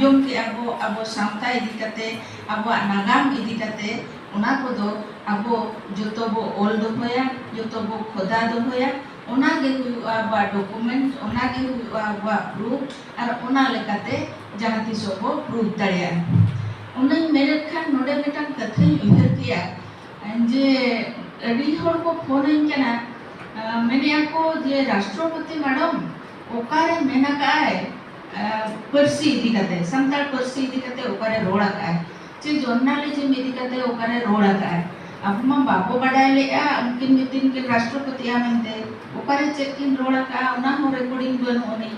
आंजोम के अब सावता इदी कते अब नागाम इदी कते उना को दो अब जोतो बो ओल दोया जोतो बो खोदा दोया उना गे हुआ अब डॉक्यूमेंट उना गे हुआ अब प्रूफ और उना लेकाते जहां तिसो बो प्रूफ दाड़िया उन मेरे खान नोडे मिटान कथे उहर किया जे अड़ी हर को फोन इन कना मेने को जे राष्ट्रपति मैडम ओकारे मेना काय पर्सी इदी कते संताल पर्सी इदी कते ओकारे रोड़ा काय चे जर्नलिज्म इदी कते ओकारे रोड़ा काय अब मा बापो बडाय लेआ उनकिन मितिन के राष्ट्रपति आमेंते ओकारे चेकिन रोड़ा का उना हो रिकॉर्डिंग बनोनी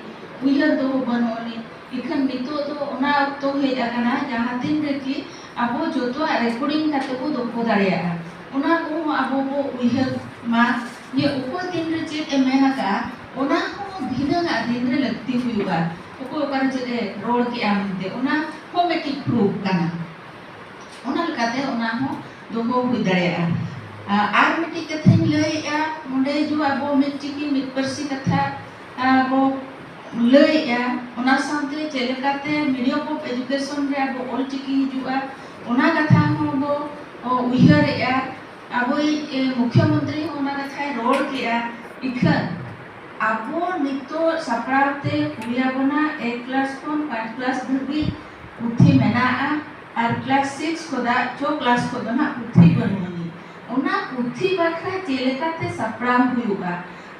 उइलर दो बनोनी इखन नितो तो उना तो हे जाकना जहां दिन रे की अब जोतो रिकॉर्डिंग कते को दोको दाड़िया उना को अब बो उइलर मा ये उको दिन रे चेक मेना का उना हो भिना दिन रे लगती हुईगा उको ओकारे जे रोड के आमते उना हो मेटी प्रूफ कना उना लकाते उना हो दोको हुई दाड़िया आर मिटी कथे लैया मुंडे जो अब मिटी की मिट परसी कथा अब लैया उना साथे चेलकाते मीडियम ऑफ एजुकेशन रे अब ऑल चिकी हिजुआ उना कथा हो बो उइहरया अब मुख्यमंत्री उना कथा रोड किया इखन अब नितो सपराते हुयाबना 1 क्लास खन 5 क्लास धबी पुथी मेना और क्लास 6 खोदा 2 क्लास खोदा ना पुथी बनोनी उना पुथी बाखरा चेलकाते सपरा हुयुगा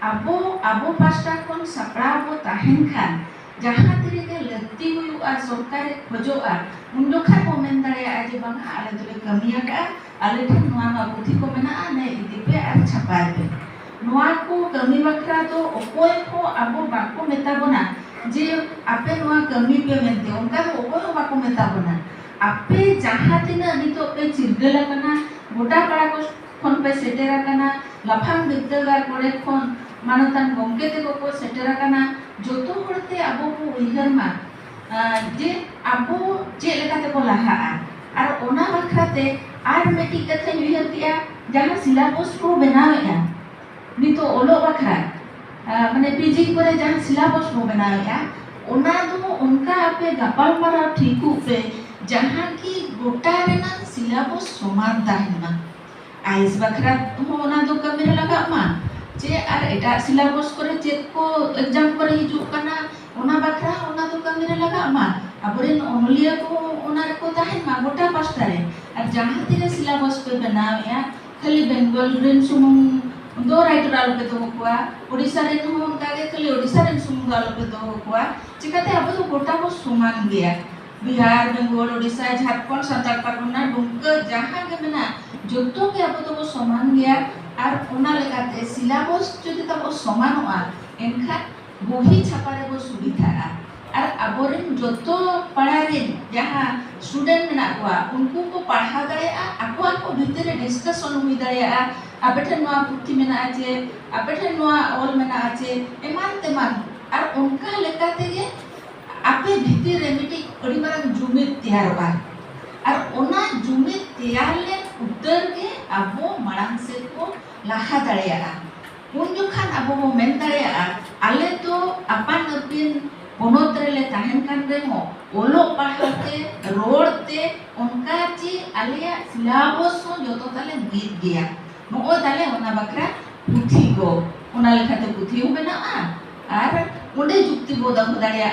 अब पास्टा खन सपरा बो ताहेन खान जहां तरीके लगती हुयुआ सरकार खोजोआ उन जोखा को मेन दाड़िया जे बांग आले दोले कमिया का आले ठन नोआ पुथी को मेना ने इदी पे और छपाय पे नोआ को कमी बखरा तो ओकोय को अब बाको मेता बना जे आपे नोआ कमी पे मेनते उनका को ओकोय बाको मेता बना आपे जहां तिना नितो पे चिरगला कना गोटा पाड़ा को खन पे सेटेरा कना लफांग बिद्दागार कोड़े खन मानतान गंगे ते को सेटेरा कना जोतो हरते अब को उइहर मा जे अब जे लेकाते को लाहा और ओना बखराते आर मेटी कथे उइहर किया जहां सिलेबस को बनावेया नितो ओलो बखरा माने पीजी करे जहां सिलेबस को बनावेया ओना दो उनका आपे गपाल मारा ठीकू पे जहां की गोटा रेना सिलेबस समान ताहेना आइस बखरा होना दो कमी लगा मा जे आर एटा सिलेबस करे चेक को एग्जाम करे हिजु कना ओना बखरा ओना दो कमी लगा मा अबरेन ओनलिया को ओना को ताहेन मा गोटा पास्टा रे और जहां तिरे सिलेबस पे बनावेया खाली बेंगल रेन सुमुंग दो राइटर आलो पे तो कोआ ओडिसा रेन हो उनका के खाली ओडिसा रेन सुमुंग आलो पे तो कोआ चिकाते अब तो गोटा को समान गया बिहार बेंगल ओडिसा झारखंड संताल पाटना डुमका जहां के मेना जोतो के अब तो समान गया और ओना लेकाते सिलेबस जदि तब समान होआ एनखा बही छापारे बो सुविधा और अबोरेन जोतो पढ़ारे जहां स्टूडेंट ना कोआ उनको को पढ़ा दाड़िया आको आको भीतर डिस्कशन हुई दाड़िया आपेठे नोआ पुथी मेना आचे आपेठे नोआ ऑल मेना आचे एमान तेमान और उनका लेकाते गे आपे भीतर रे मिटी अड़ी मारन जुमित तैयार होगा और ओना जुमित तैयार ले उतर के आबो मांग से को लाहा दाड़िया उन जो खान आबो बो मेन दाड़िया आले तो अपान अपिन पोनोत रे ले ताहेन कान रे हो ओलो पढ़ाते रोडते उनका ची आलिया सिलेबस हो जोतो ताले बीत गया नो ताले ओना बकरा पुथी को ओना लेखाते पुथी हो बेना और उंडे जुक्ति बोदा दाड़िया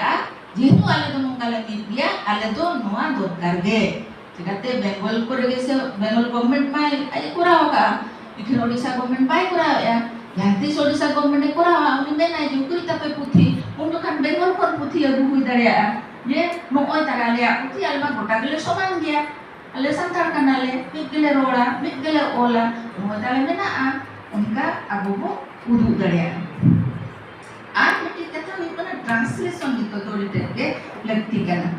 जेतु आले तो नोंगाले बीत गया आले तो नोआ दरकार गे चिकाते बेंगल करे गेसे बेंगल गवर्नमेंट मा आई कोरा होगा इखन ओडिसा गवर्नमेंट बाय कोरा या याती ओडिसा गवर्नमेंट कोरा उनी मेना जुकुरी तापे पुथी उन तो खान बेंगल पर पुथी अगु हुई दाड़िया ये नोय तारालिया पुथी आलमा गोटा गेले समान गया आले संताल कनाले मिट गेले रोड़ा मिट गेले ओला नोय ताले मेना उनका अबो बो उदु दाड़िया आज मिटी कथा निपना ट्रांसलेशन नितो दोड़ीते के लगती कना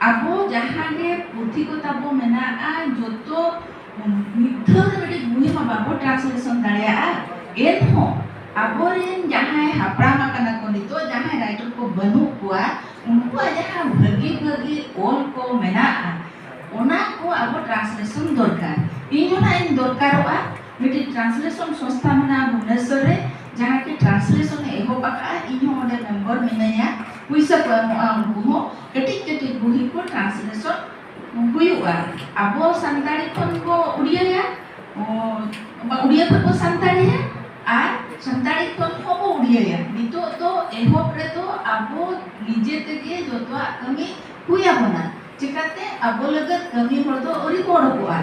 अबो जहां के पुथी को तबो मेना जोतो मिथर बेडी गुनी मा बाबो ट्रांसलेशन दाड़िया एन हो अबोरेन जहां हापरामा कना को नितो जहां राइटर को बनु कोआ उनको जहां भगी भगी ऑल को मेना ओना को अब ट्रांसलेशन दरकार इनोना इन दरकारोआ मिटी ट्रांसलेशन संस्था मना भुवनेश्वर रे जहां के ट्रांसलेशन एहो बाका इनो ओडे मेंबर मिनाया puisa ko uनको हो कटिक बुही को ट्रांसलेशन हुआ abo santari kon ko udia ya udia ko santari ya R santari kon ko udia ya nito to ehop re to abo nije tege joto kami huya bana चिकाते abo lagat kami hor do ori ko rokoa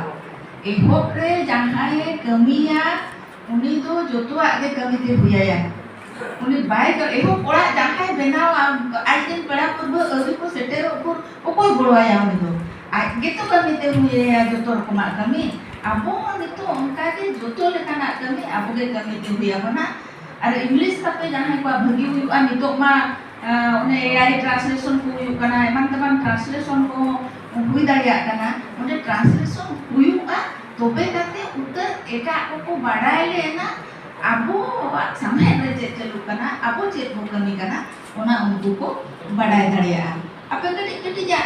ehop re jahae kamiya uni do joto age kami te huya ya uni bai ko ehop ora jahae benao aiden pera purbo ori ko setero pur okoi goroaya uni do gitu kami te huya ya joto rokoma kami abo nito onka ke joto lekana kami abo ge kami te huya bana ar english tape jahae ko bhagi huya nito ma one AI translation ko huyu kana eman-teman translation ko hui daria kana one translation huyuga tobe kate utar eta ko badai le na abo samhe re je chalu kana abo je ko kami kana ona unku ko badai daria ape kati ja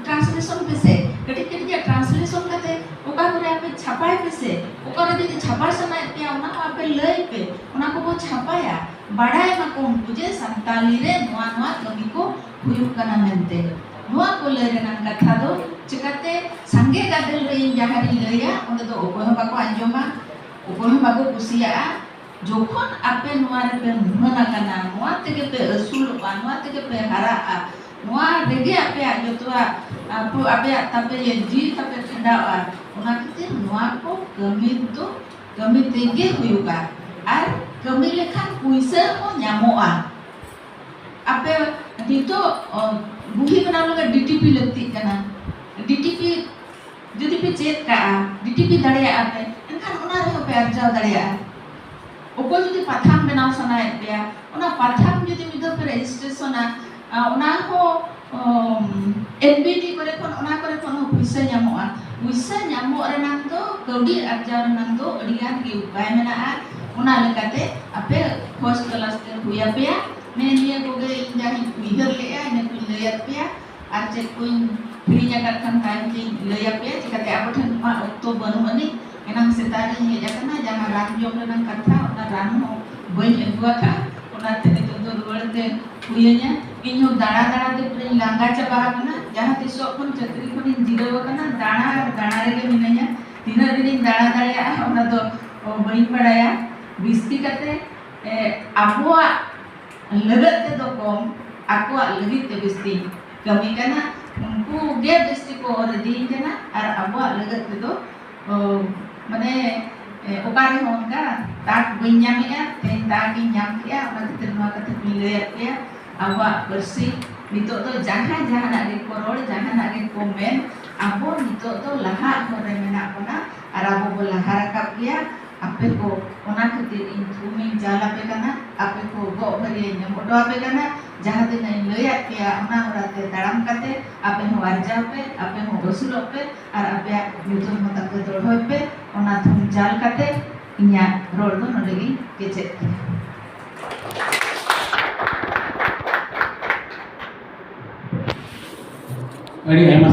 translation pese kati ja translation kate oka kore ape chapai pese oka re jodi chapa sana pia ona ape lei pe ona ko chapaya badai ma ko unku je santali re noa kami ko huyuk kana mente noa ko le renan katha do chikate sange gadel re jahari leya onde do okoh bako anjoma okoh bako kusia jokhon ape noa re pe muhana kana noa tege pe asul noa tege pe hara noa rege ape ajotua ape tape ye ji tape thanda ona kite noa ko kami tege huyuka ar kami lekhan puisa ko nyamoa ape dito buhi bana loga DTP lakti kana DTP jodi pe chet ka DTP daria ape enkhan ona re pe arjao daria oko jodi patham benao sana pya ona patham jodi mido pe registration ona ko NBT kore kon ona kore kon puisa nyamoa puisa nyamo renang do kaudi arjao renang do adigan ge upai mena ona lekate ape first class te huya pya menia ko ge jahi bihar le ya ne kun layat pya arche kun prinya katkan time ki layat pya cikate abothan ma okto banu mani enang setari he jakana jangan ranjom renang katha ona ranu bani agua ka ona te to ruwarte huyanya inyo dana te prin langa chaba kana jaha tiso kon chakri kon jirawa kana dana re ge minanya tina din dana ya ona do bani padaya bisti kate abua lagat te do kom aqua lagi te bisti kami kana unku ge bisti ko or din kana ar abua lagat te do mane okare honga tak binyam ya tenta ki nyam ya ona terima kate pilih ya abua bersih nito to jahan nak ge korol jahan nak ge komen abo nito to laha kore mena kona ar abo bola harakap ya ape ko ona khatir intumi jala pe kana ape ko go bhari nyamodo ape kana jaha te nai layat pya ona orate taram kate ape ho arja pe ape ho gosulo pe ar ape yutur mata ko dor hoy pe ona thum jal kate inya rol do nodegi kecet Adi ayama